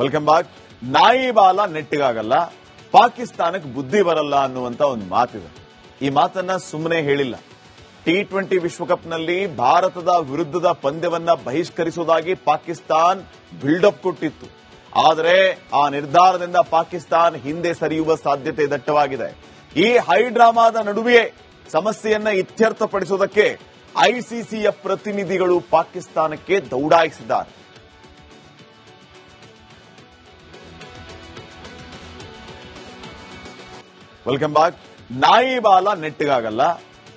Welcome back. ನಾಯಿ ಬಾಲ ನೆಟ್ಟಿಗಾಗಲ್ಲ, ಪಾಕಿಸ್ತಾನಕ್ಕೆ ಬುದ್ಧಿ ಬರಲ್ಲ ಅನ್ನುವಂತ ಒಂದು ಮಾತಿದೆ. ಈ ಮಾತನ್ನ ಸುಮ್ಮನೆ ಹೇಳಿಲ್ಲ. T20 ವಿಶ್ವಕಪ್ನಲ್ಲಿ ಭಾರತದ ವಿರುದ್ಧದ ಪಂದ್ಯವನ್ನ ಬಹಿಷ್ಕರಿಸುವುದಾಗಿ ಪಾಕಿಸ್ತಾನ್ ಬಿಲ್ಡಪ್ ಕೊಟ್ಟಿತ್ತು. ಆದರೆ ಆ ನಿರ್ಧಾರದಿಂದ ಪಾಕಿಸ್ತಾನ್ ಹಿಂದೆ ಸರಿಯುವ ಸಾಧ್ಯತೆ ದಟ್ಟವಾಗಿದೆ. ಈ ಹೈಡ್ರಾಮಾದ ನಡುವೆಯೇ ಸಮಸ್ಯೆಯನ್ನ ಇತ್ಯರ್ಥಪಡಿಸುವುದಕ್ಕೆ ಐಸಿಸಿಯ ಪ್ರತಿನಿಧಿಗಳು ಪಾಕಿಸ್ತಾನಕ್ಕೆ ದೌಡಾಯಿಸಿದ್ದಾರೆ. Welcome back. ನಾಯಿ ಬಾಲ ನೆಟ್ಟಿಗಾಗಲ್ಲ,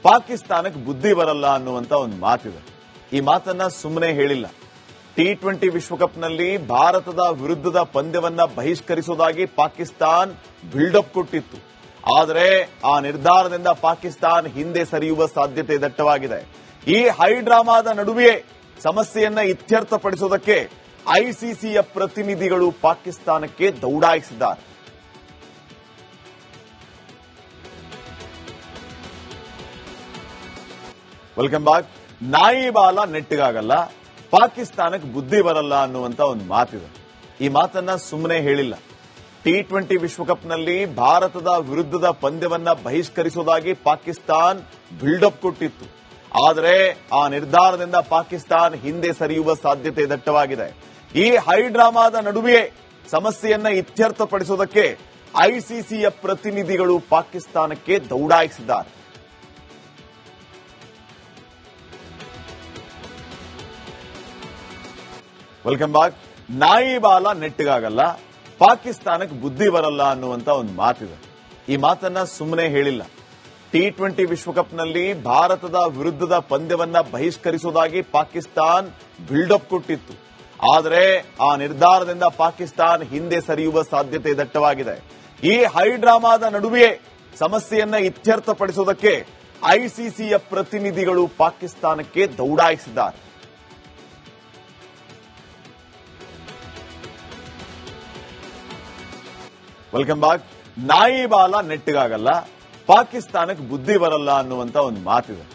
ಪಾಕಿಸ್ತಾನಕ್ಕೆ ಬುದ್ಧಿ ಬರಲ್ಲ ಅನ್ನುವಂತ ಒಂದು ಮಾತಿದೆ. ಈ ಮಾತನ್ನ ಸುಮ್ಮನೆ ಹೇಳಿಲ್ಲ. T20 ವಿಶ್ವಕಪ್ನಲ್ಲಿ ಭಾರತದ ವಿರುದ್ಧದ ಪಂದ್ಯವನ್ನ ಬಹಿಷ್ಕರಿಸುವುದಾಗಿ ಪಾಕಿಸ್ತಾನ್ ಬಿಲ್ಡಪ್ ಕೊಟ್ಟಿತ್ತು. ಆದರೆ ಆ ನಿರ್ಧಾರದಿಂದ ಪಾಕಿಸ್ತಾನ್ ಹಿಂದೆ ಸರಿಯುವ ಸಾಧ್ಯತೆ ದಟ್ಟವಾಗಿದೆ. ಈ ಹೈಡ್ರಾಮಾದ ನಡುವೆಯೇ ಸಮಸ್ಯೆಯನ್ನ ಇತ್ಯರ್ಥಪಡಿಸುವುದಕ್ಕೆ ಐಸಿಸಿಯ ಪ್ರತಿನಿಧಿಗಳು ಪಾಕಿಸ್ತಾನಕ್ಕೆ ದೌಡಾಯಿಸಿದ್ದಾರೆ. Welcome back. ನಾಯಿ ಬಾಲ ನೆಟ್ಟಿಗಾಗಲ್ಲ, ಪಾಕಿಸ್ತಾನಕ್ಕೆ ಬುದ್ಧಿ ಬರಲ್ಲ ಅನ್ನುವಂತ ಒಂದು ಮಾತಿದೆ. ಈ ಮಾತನ್ನ ಸುಮ್ಮನೆ ಹೇಳಿಲ್ಲ. T20 ವಿಶ್ವಕಪ್ನಲ್ಲಿ ಭಾರತದ ವಿರುದ್ಧದ ಪಂದ್ಯವನ್ನ ಬಹಿಷ್ಕರಿಸುವುದಾಗಿ ಪಾಕಿಸ್ತಾನ್ ಬಿಲ್ಡಪ್ ಕೊಟ್ಟಿತ್ತು. ಆದರೆ ಆ ನಿರ್ಧಾರದಿಂದ ಪಾಕಿಸ್ತಾನ್ ಹಿಂದೆ ಸರಿಯುವ ಸಾಧ್ಯತೆ ದಟ್ಟವಾಗಿದೆ. ಈ ಹೈಡ್ರಾಮಾದ ನಡುವೆಯೇ ಸಮಸ್ಯೆಯನ್ನ ಇತ್ಯರ್ಥಪಡಿಸುವುದಕ್ಕೆ ಐಸಿಸಿಯ ಪ್ರತಿನಿಧಿಗಳು ಪಾಕಿಸ್ತಾನಕ್ಕೆ ದೌಡಾಯಿಸಿದ್ದಾರೆ. Welcome back. ನಾಯಿ ಬಾಲ ನೆಟ್ಟಿಗಾಗಲ್ಲ, ಪಾಕಿಸ್ತಾನಕ್ಕೆ ಬುದ್ಧಿ ಬರಲ್ಲ ಅನ್ನುವಂತ ಒಂದು ಮಾತಿದೆ. ಈ ಮಾತನ್ನ ಸುಮ್ಮನೆ ಹೇಳಿಲ್ಲ. T20 ವಿಶ್ವಕಪ್ನಲ್ಲಿ ಭಾರತದ ವಿರುದ್ಧದ ಪಂದ್ಯವನ್ನ ಬಹಿಷ್ಕರಿಸುವುದಾಗಿ ಪಾಕಿಸ್ತಾನ್ ಬಿಲ್ಡಪ್ ಕೊಟ್ಟಿತ್ತು. ಆದರೆ ಆ ನಿರ್ಧಾರದಿಂದ ಪಾಕಿಸ್ತಾನ್ ಹಿಂದೆ ಸರಿಯುವ ಸಾಧ್ಯತೆ ದಟ್ಟವಾಗಿದೆ. ಈ ಹೈಡ್ರಾಮಾದ ನಡುವೆಯೇ ಸಮಸ್ಯೆಯನ್ನ ಇತ್ಯರ್ಥಪಡಿಸುವುದಕ್ಕೆ ಐಸಿಸಿಯ ಪ್ರತಿನಿಧಿಗಳು ಪಾಕಿಸ್ತಾನಕ್ಕೆ ದೌಡಾಯಿಸಿದ್ದಾರೆ. Welcome back. ನಾಯಿ ಬಾಲ ನೆಟ್ಟಿಗಾಗಲ್ಲ, ಪಾಕಿಸ್ತಾನಕ್ಕೆ ಬುದ್ಧಿ ಬರಲ್ಲ ಅನ್ನುವಂತ ಒಂದು ಮಾತಿದೆ.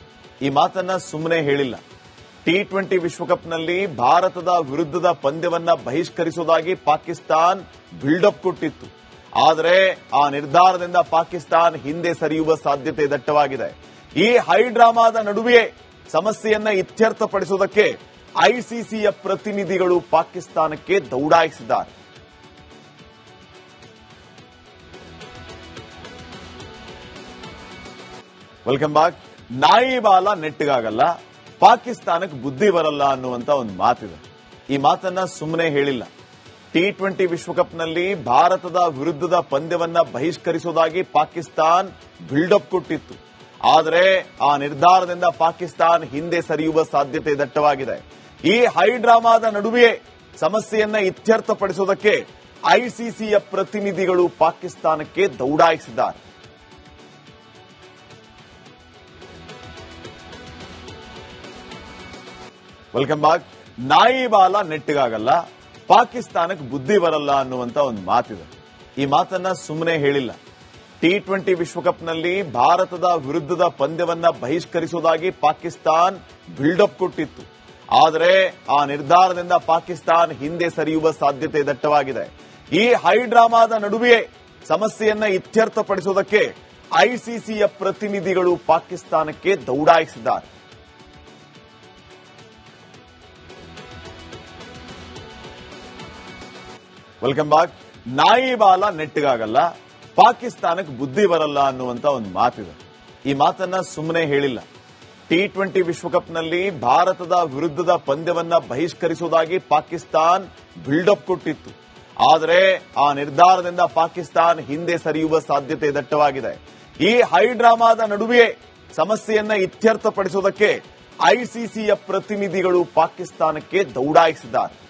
ಈ ಮಾತನ್ನ ಸುಮ್ಮನೆ ಹೇಳಿಲ್ಲ. T20 ವಿಶ್ವಕಪ್ನಲ್ಲಿ ಭಾರತದ ವಿರುದ್ಧದ ಪಂದ್ಯವನ್ನ ಬಹಿಷ್ಕರಿಸುವುದಾಗಿ ಪಾಕಿಸ್ತಾನ್ ಬಿಲ್ಡಪ್ ಕೊಟ್ಟಿತ್ತು. ಆದರೆ ಆ ನಿರ್ಧಾರದಿಂದ ಪಾಕಿಸ್ತಾನ್ ಹಿಂದೆ ಸರಿಯುವ ಸಾಧ್ಯತೆ ದಟ್ಟವಾಗಿದೆ. ಈ ಹೈಡ್ರಾಮಾದ ನಡುವೆಯೇ ಸಮಸ್ಯೆಯನ್ನ ಇತ್ಯರ್ಥಪಡಿಸುವುದಕ್ಕೆ ಐಸಿಸಿಯ ಪ್ರತಿನಿಧಿಗಳು ಪಾಕಿಸ್ತಾನಕ್ಕೆ ದೌಡಾಯಿಸಿದ್ದಾರೆ. Welcome back. ನಾಯಿ ಬಾಲ ನೆಟ್ಟಿಗಾಗಲ್ಲ, ಪಾಕಿಸ್ತಾನಕ್ಕೆ ಬುದ್ಧಿ ಬರಲ್ಲ ಅನ್ನುವಂತ ಒಂದು ಮಾತಿದೆ. ಈ ಮಾತನ್ನ ಸುಮ್ಮನೆ ಹೇಳಿಲ್ಲ. T20 ವಿಶ್ವಕಪ್ನಲ್ಲಿ ಭಾರತದ ವಿರುದ್ಧದ ಪಂದ್ಯವನ್ನ ಬಹಿಷ್ಕರಿಸುವುದಾಗಿ ಪಾಕಿಸ್ತಾನ್ ಬಿಲ್ಡಪ್ ಕೊಟ್ಟಿತ್ತು. ಆದರೆ ಆ ನಿರ್ಧಾರದಿಂದ ಪಾಕಿಸ್ತಾನ್ ಹಿಂದೆ ಸರಿಯುವ ಸಾಧ್ಯತೆ ದಟ್ಟವಾಗಿದೆ. ಈ ಹೈಡ್ರಾಮಾದ ನಡುವೆಯೇ ಸಮಸ್ಯೆಯನ್ನ ಇತ್ಯರ್ಥಪಡಿಸುವುದಕ್ಕೆ ಐಸಿಸಿಯ ಪ್ರತಿನಿಧಿಗಳು ಪಾಕಿಸ್ತಾನಕ್ಕೆ ದೌಡಾಯಿಸಿದ್ದಾರೆ. Welcome back. ನಾಯಿ ಬಾಲ ನೆಟ್ಟಿಗಾಗಲ್ಲ, ಪಾಕಿಸ್ತಾನಕ್ಕೆ ಬುದ್ಧಿ ಬರಲ್ಲ ಅನ್ನುವಂತ ಒಂದು ಮಾತಿದೆ. ಈ ಮಾತನ್ನ ಸುಮ್ಮನೆ ಹೇಳಿಲ್ಲ. T20 ವಿಶ್ವಕಪ್ನಲ್ಲಿ ಭಾರತದ ವಿರುದ್ಧದ ಪಂದ್ಯವನ್ನ ಬಹಿಷ್ಕರಿಸುವುದಾಗಿ ಪಾಕಿಸ್ತಾನ್ ಬಿಲ್ಡಪ್ ಕೊಟ್ಟಿತ್ತು. ಆದರೆ ಆ ನಿರ್ಧಾರದಿಂದ ಪಾಕಿಸ್ತಾನ್ ಹಿಂದೆ ಸರಿಯುವ ಸಾಧ್ಯತೆ ದಟ್ಟವಾಗಿದೆ. ಈ ಹೈಡ್ರಾಮಾದ ನಡುವೆಯೇ ಸಮಸ್ಯೆಯನ್ನ ಇತ್ಯರ್ಥಪಡಿಸುವುದಕ್ಕೆ ಐಸಿಸಿಯ ಪ್ರತಿನಿಧಿಗಳು ಪಾಕಿಸ್ತಾನಕ್ಕೆ ದೌಡಾಯಿಸಿದ್ದಾರೆ. Welcome back. ನಾಯಿ ಬಾಲ ನೆಟ್ಟಿಗಾಗಲ್ಲ, ಪಾಕಿಸ್ತಾನಕ್ಕೆ ಬುದ್ಧಿ ಬರಲ್ಲ ಅನ್ನುವಂತ ಒಂದು ಮಾತಿದೆ. ಈ ಮಾತನ್ನ ಸುಮ್ಮನೆ ಹೇಳಿಲ್ಲ. T20 ವಿಶ್ವಕಪ್ನಲ್ಲಿ ಭಾರತದ ವಿರುದ್ಧದ ಪಂದ್ಯವನ್ನ ಬಹಿಷ್ಕರಿಸುವುದಾಗಿ ಪಾಕಿಸ್ತಾನ್ ಬಿಲ್ಡಪ್ ಕೊಟ್ಟಿತ್ತು. ಆದರೆ ಆ ನಿರ್ಧಾರದಿಂದ ಪಾಕಿಸ್ತಾನ್ ಹಿಂದೆ ಸರಿಯುವ ಸಾಧ್ಯತೆ ದಟ್ಟವಾಗಿದೆ. ಈ ಹೈಡ್ರಾಮಾದ ನಡುವೆಯೇ ಸಮಸ್ಯೆಯನ್ನ ಇತ್ಯರ್ಥಪಡಿಸುವುದಕ್ಕೆ ಐಸಿಸಿಯ ಪ್ರತಿನಿಧಿಗಳು ಪಾಕಿಸ್ತಾನಕ್ಕೆ ದೌಡಾಯಿಸಿದ್ದಾರೆ.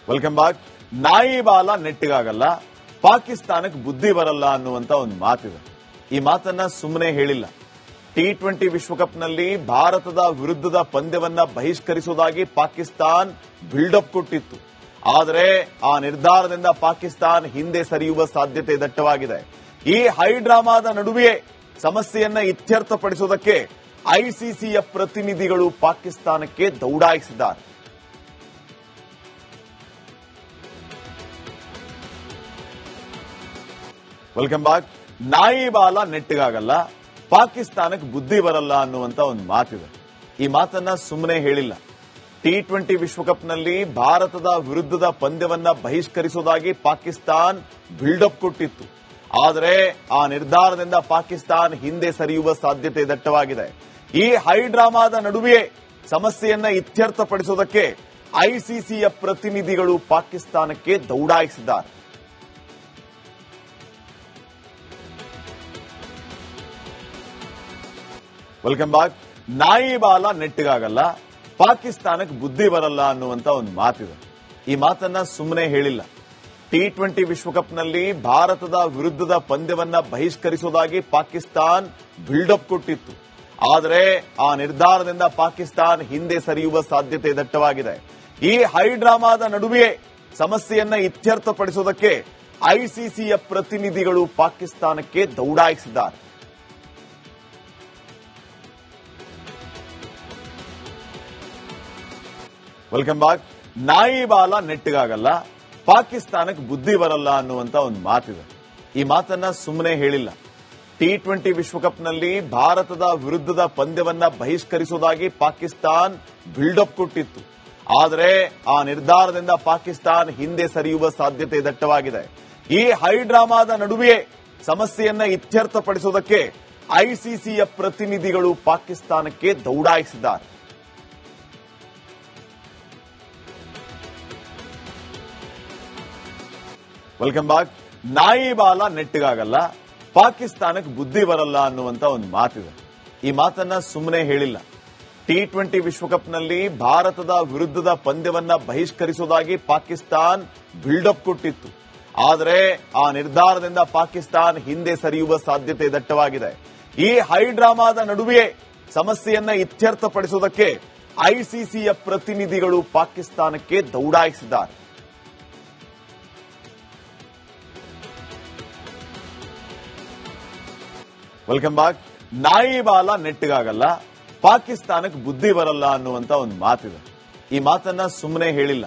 Welcome back. ನಾಯಿ ಬಾಲ ನೆಟ್ಟಿಗಾಗಲ್ಲ, ಪಾಕಿಸ್ತಾನಕ್ಕೆ ಬುದ್ಧಿ ಬರಲ್ಲ ಅನ್ನುವಂತ ಒಂದು ಮಾತಿದೆ. ಈ ಮಾತನ್ನ ಸುಮ್ಮನೆ ಹೇಳಿಲ್ಲ. T20 ವಿಶ್ವಕಪ್ನಲ್ಲಿ ಭಾರತದ ವಿರುದ್ಧದ ಪಂದ್ಯವನ್ನ ಬಹಿಷ್ಕರಿಸುವುದಾಗಿ ಪಾಕಿಸ್ತಾನ್ ಬಿಲ್ಡಪ್ ಕೊಟ್ಟಿತ್ತು. ಆದರೆ ಆ ನಿರ್ಧಾರದಿಂದ ಪಾಕಿಸ್ತಾನ್ ಹಿಂದೆ ಸರಿಯುವ ಸಾಧ್ಯತೆ ದಟ್ಟವಾಗಿದೆ. ಈ ಹೈಡ್ರಾಮಾದ ನಡುವೆಯೇ ಸಮಸ್ಯೆಯನ್ನ ಇತ್ಯರ್ಥಪಡಿಸುವುದಕ್ಕೆ ಐಸಿಸಿಯ ಪ್ರತಿನಿಧಿಗಳು ಪಾಕಿಸ್ತಾನಕ್ಕೆ ದೌಡಾಯಿಸಿದ್ದಾರೆ. Welcome back. ನಾಯಿ ಬಾಲ ನೆಟ್ಟಿಗಾಗಲ್ಲ, ಪಾಕಿಸ್ತಾನಕ್ಕೆ ಬುದ್ಧಿ ಬರಲ್ಲ ಅನ್ನುವಂತ ಒಂದು ಮಾತಿದೆ. ಈ ಮಾತನ್ನ ಸುಮ್ಮನೆ ಹೇಳಿಲ್ಲ. T20 ವಿಶ್ವಕಪ್ನಲ್ಲಿ ಭಾರತದ ವಿರುದ್ಧದ ಪಂದ್ಯವನ್ನ ಬಹಿಷ್ಕರಿಸುವುದಾಗಿ ಪಾಕಿಸ್ತಾನ್ ಬಿಲ್ಡಪ್ ಕೊಟ್ಟಿತ್ತು. ಆದರೆ ಆ ನಿರ್ಧಾರದಿಂದ ಪಾಕಿಸ್ತಾನ್ ಹಿಂದೆ ಸರಿಯುವ ಸಾಧ್ಯತೆ ದಟ್ಟವಾಗಿದೆ. ಈ ಹೈಡ್ರಾಮಾದ ನಡುವೆಯೇ ಸಮಸ್ಯೆಯನ್ನ ಇತ್ಯರ್ಥಪಡಿಸುವುದಕ್ಕೆ ಐಸಿಸಿಯ ಪ್ರತಿನಿಧಿಗಳು ಪಾಕಿಸ್ತಾನಕ್ಕೆ ದೌಡಾಯಿಸಿದ್ದಾರೆ. Welcome back. ನಾಯಿ ಬಾಲ ನೆಟ್ಟಿಗಾಗಲ್ಲ, ಪಾಕಿಸ್ತಾನಕ್ಕೆ ಬುದ್ಧಿ ಬರಲ್ಲ ಅನ್ನುವಂತ ಒಂದು ಮಾತಿದೆ. ಈ ಮಾತನ್ನ ಸುಮ್ಮನೆ ಹೇಳಿಲ್ಲ. T20 ವಿಶ್ವಕಪ್ನಲ್ಲಿ ಭಾರತದ ವಿರುದ್ಧದ ಪಂದ್ಯವನ್ನ ಬಹಿಷ್ಕರಿಸುವುದಾಗಿ ಪಾಕಿಸ್ತಾನ್ ಬಿಲ್ಡಪ್ ಕೊಟ್ಟಿತ್ತು. ಆದರೆ ಆ ನಿರ್ಧಾರದಿಂದ ಪಾಕಿಸ್ತಾನ್ ಹಿಂದೆ ಸರಿಯುವ ಸಾಧ್ಯತೆ ದಟ್ಟವಾಗಿದೆ. ಈ ಹೈಡ್ರಾಮಾದ ನಡುವೆಯೇ ಸಮಸ್ಯೆಯನ್ನ ಇತ್ಯರ್ಥಪಡಿಸುವುದಕ್ಕೆ ಐಸಿಸಿಯ ಪ್ರತಿನಿಧಿಗಳು ಪಾಕಿಸ್ತಾನಕ್ಕೆ ದೌಡಾಯಿಸಿದ್ದಾರೆ. Welcome back. ನಾಯಿ ಬಾಲ ನೆಟ್ಟಿಗಾಗಲ್ಲ, ಪಾಕಿಸ್ತಾನಕ್ಕೆ ಬುದ್ಧಿ ಬರಲ್ಲ ಅನ್ನುವಂತ ಒಂದು ಮಾತಿದೆ. ಈ ಮಾತನ್ನ ಸುಮ್ಮನೆ ಹೇಳಿಲ್ಲ. T20 ವಿಶ್ವಕಪ್ನಲ್ಲಿ ಭಾರತದ ವಿರುದ್ಧದ ಪಂದ್ಯವನ್ನ ಬಹಿಷ್ಕರಿಸುವುದಾಗಿ ಪಾಕಿಸ್ತಾನ್ ಬಿಲ್ಡಪ್ ಕೊಟ್ಟಿತ್ತು. ಆದರೆ ಆ ನಿರ್ಧಾರದಿಂದ ಪಾಕಿಸ್ತಾನ್ ಹಿಂದೆ ಸರಿಯುವ ಸಾಧ್ಯತೆ ದಟ್ಟವಾಗಿದೆ. ಈ ಹೈಡ್ರಾಮಾದ ನಡುವೆಯೇ ಸಮಸ್ಯೆಯನ್ನ ಇತ್ಯರ್ಥಪಡಿಸುವುದಕ್ಕೆ ಐಸಿಸಿಯ ಪ್ರತಿನಿಧಿಗಳು ಪಾಕಿಸ್ತಾನಕ್ಕೆ ದೌಡಾಯಿಸಿದ್ದಾರೆ. Welcome back. ನಾಯಿ ಬಾಲ ನೆಟ್ಟಿಗಾಗಲ್ಲ, ಪಾಕಿಸ್ತಾನಕ್ಕೆ ಬುದ್ಧಿ ಬರಲ್ಲ ಅನ್ನುವಂತ ಒಂದು ಮಾತಿದೆ. ಈ ಮಾತನ್ನ ಸುಮ್ಮನೆ ಹೇಳಿಲ್ಲ. T20 ವಿಶ್ವಕಪ್ನಲ್ಲಿ ಭಾರತದ ವಿರುದ್ಧದ ಪಂದ್ಯವನ್ನ ಬಹಿಷ್ಕರಿಸುವುದಾಗಿ ಪಾಕಿಸ್ತಾನ್ ಬಿಲ್ಡಪ್ ಕೊಟ್ಟಿತ್ತು. ಆದರೆ ಆ ನಿರ್ಧಾರದಿಂದ ಪಾಕಿಸ್ತಾನ್ ಹಿಂದೆ ಸರಿಯುವ ಸಾಧ್ಯತೆ ದಟ್ಟವಾಗಿದೆ. ಈ ಹೈಡ್ರಾಮಾದ ನಡುವೆಯೇ ಸಮಸ್ಯೆಯನ್ನ ಇತ್ಯರ್ಥಪಡಿಸುವುದಕ್ಕೆ ಐಸಿಸಿಯ ಪ್ರತಿನಿಧಿಗಳು ಪಾಕಿಸ್ತಾನಕ್ಕೆ ದೌಡಾಯಿಸಿದ್ದಾರೆ. Welcome back. ನಾಯಿ ಬಾಲ ನೆಟ್ಟಿಗಾಗಲ್ಲ, ಪಾಕಿಸ್ತಾನಕ್ಕೆ ಬುದ್ಧಿ ಬರಲ್ಲ ಅನ್ನುವಂತ ಒಂದು ಮಾತಿದೆ. ಈ ಮಾತನ್ನ ಸುಮ್ಮನೆ ಹೇಳಿಲ್ಲ.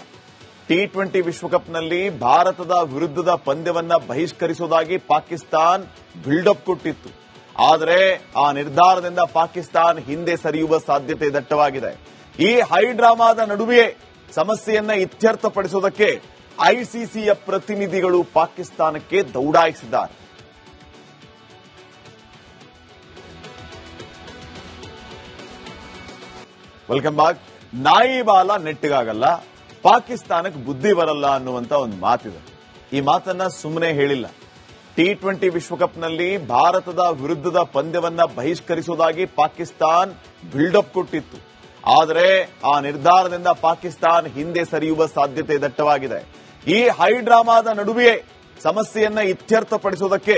T20 ವಿಶ್ವಕಪ್ನಲ್ಲಿ ಭಾರತದ ವಿರುದ್ಧದ ಪಂದ್ಯವನ್ನ ಬಹಿಷ್ಕರಿಸುವುದಾಗಿ ಪಾಕಿಸ್ತಾನ್ ಬಿಲ್ಡಪ್ ಕೊಟ್ಟಿತ್ತು. ಆದರೆ ಆ ನಿರ್ಧಾರದಿಂದ ಪಾಕಿಸ್ತಾನ್ ಹಿಂದೆ ಸರಿಯುವ ಸಾಧ್ಯತೆ ದಟ್ಟವಾಗಿದೆ. ಈ ಹೈಡ್ರಾಮಾದ ನಡುವೆಯೇ ಸಮಸ್ಯೆಯನ್ನ ಇತ್ಯರ್ಥಪಡಿಸುವುದಕ್ಕೆ ಐಸಿಸಿಯ ಪ್ರತಿನಿಧಿಗಳು ಪಾಕಿಸ್ತಾನಕ್ಕೆ ದೌಡಾಯಿಸಿದ್ದಾರೆ. Welcome back. ನಾಯಿ ಬಾಲ ನೆಟ್ಟಿಗಾಗಲ್ಲ, ಪಾಕಿಸ್ತಾನಕ್ಕೆ ಬುದ್ಧಿ ಬರಲ್ಲ ಅನ್ನುವಂತ ಒಂದು ಮಾತಿದೆ. ಈ ಮಾತನ್ನ ಸುಮ್ಮನೆ ಹೇಳಿಲ್ಲ. T20 ವಿಶ್ವಕಪ್ನಲ್ಲಿ ಭಾರತದ ವಿರುದ್ಧದ ಪಂದ್ಯವನ್ನ ಬಹಿಷ್ಕರಿಸುವುದಾಗಿ ಪಾಕಿಸ್ತಾನ್ ಬಿಲ್ಡಪ್ ಕೊಟ್ಟಿತ್ತು. ಆದರೆ ಆ ನಿರ್ಧಾರದಿಂದ ಪಾಕಿಸ್ತಾನ್ ಹಿಂದೆ ಸರಿಯುವ ಸಾಧ್ಯತೆ ದಟ್ಟವಾಗಿದೆ. ಈ ಹೈಡ್ರಾಮಾದ ನಡುವೆಯೇ ಸಮಸ್ಯೆಯನ್ನ ಇತ್ಯರ್ಥಪಡಿಸುವುದಕ್ಕೆ ಐಸಿಸಿಯ ಪ್ರತಿನಿಧಿಗಳು ಪಾಕಿಸ್ತಾನಕ್ಕೆ ದೌಡಾಯಿಸಿದ್ದಾರೆ. Welcome back. ನಾಯಿ ಬಾಲ ನೆಟ್ಟಿಗಾಗಲ್ಲ, ಪಾಕಿಸ್ತಾನಕ್ಕೆ ಬುದ್ಧಿ ಬರಲ್ಲ ಅನ್ನುವಂತ ಒಂದು ಮಾತಿದೆ. ಈ ಮಾತನ್ನ ಸುಮ್ಮನೆ ಹೇಳಿಲ್ಲ. T20 ವಿಶ್ವಕಪ್ನಲ್ಲಿ ಭಾರತದ ವಿರುದ್ಧದ ಪಂದ್ಯವನ್ನ ಬಹಿಷ್ಕರಿಸುವುದಾಗಿ ಪಾಕಿಸ್ತಾನ್ ಬಿಲ್ಡಪ್ ಕೊಟ್ಟಿತ್ತು. ಆದರೆ ಆ ನಿರ್ಧಾರದಿಂದ ಪಾಕಿಸ್ತಾನ್ ಹಿಂದೆ ಸರಿಯುವ ಸಾಧ್ಯತೆ ದಟ್ಟವಾಗಿದೆ. ಈ ಹೈಡ್ರಾಮಾದ ನಡುವೆಯೇ ಸಮಸ್ಯೆಯನ್ನ ಇತ್ಯರ್ಥಪಡಿಸುವುದಕ್ಕೆ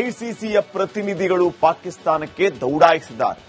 ಐಸಿಸಿಯ ಪ್ರತಿನಿಧಿಗಳು ಪಾಕಿಸ್ತಾನಕ್ಕೆ ದೌಡಾಯಿಸಿದ್ದಾರೆ.